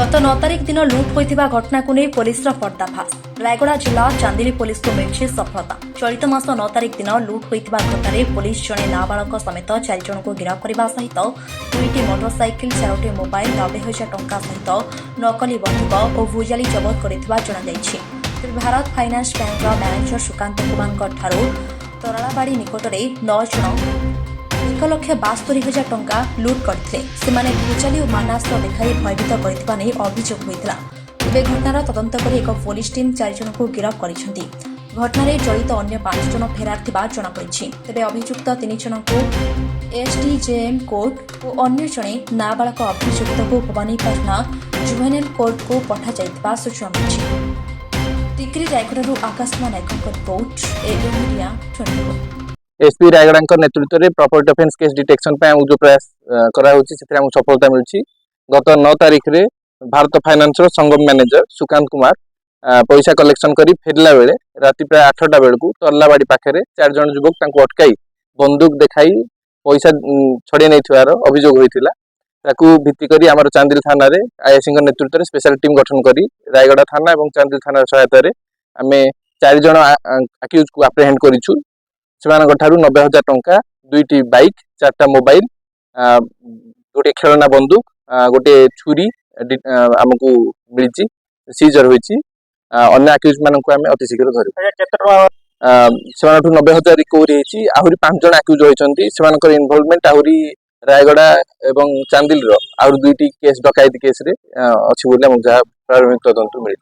गत 9 तारिख दिन लुट होइतिबा घटना को नहीं पुलिस पर्दाफाश। रायगड़ा जिला चांदिली पुलिस को मिली सफलता। चलित मास 9 तारिख दिन लुट होइतिबा घटना पुलिस जड़े नाबालक समेत 4 जन को गिरफ्त करने सहित 2टी मोटरसाइकिल 4टी मोबाइल 90,000 टंका सहित नकली बंधुक और भुजाली जबत करिथिबा जणाଯାଇଛି। Bharat finance bank manager Sukant Kumar Taralabadi निकट में 9 जन 1,72,000 टंका लुट करते भुजाली और मानास्त्र देखाई भयभीत करथिबा नै अभियोग होइतिला। तेबे घटनार तदंत करी एक पुलिस टीम 4 जन को गिरफ्त करिसेंती। घटनारे जड़ित अन्य 5 जन फेरार थिबा जणापड़िछि। तेबे अभियुक्त 3 जन को एसडीजेएम कोर्ट और अन्य जणे नाबालक अभियुक्त को भवानीपाटना जुवेनाइल कोर्ट को पठा जाइतिबा सूचना मिलिछि। टिकरी रायगड़ारू आकाशमा नायकଙ୍କ report AM media 24। SP Rayagada नेतृत्व में प्रॉपर्टी ऑफेंस केस डिटेक्शन जो प्रयास करा सफलता मिली। गत 9 तारिख रे भारत फाइनान्स संगम मैनेजर सुकांत कुमार पैसा कलेक्शन करी फेरला बेले राति प्राय 8टा बेलू तरलाबाड़ी पाखे 4 जन युवक अटकाई बंदूक देखाई पैसा छड़े नहीं अभियोग होता। भित्ति करी आमर चांदिल थाना रे आईएससी नेतृत्व में स्पेशल टीम गठन करी रायगड़ा थाना और चांदिल थाना सहायता आम 4 जन आक्यूज को आप्रेहेंड करिछु। सेमानक ठारू 90,000 टंका 2टी बाइक 4टा मोबाइल गोटे खेलना बंदूक गोटे छुरी आमको मिली सीजर होइछि। अन्य आक्यूज मानक आम अति शीघ्र धरू। से 90,000 रिकवरी होइछि। आहुरी 5 जन आक्यूज होइछन्ति। सेमानकर इन्वॉल्वमेंट आहुरी रायगड़ा एवं चांदिल आहुरी 2टी केस डकायती केस रे अछि बोले हम जहा प्रारंभिक तदंत मिली।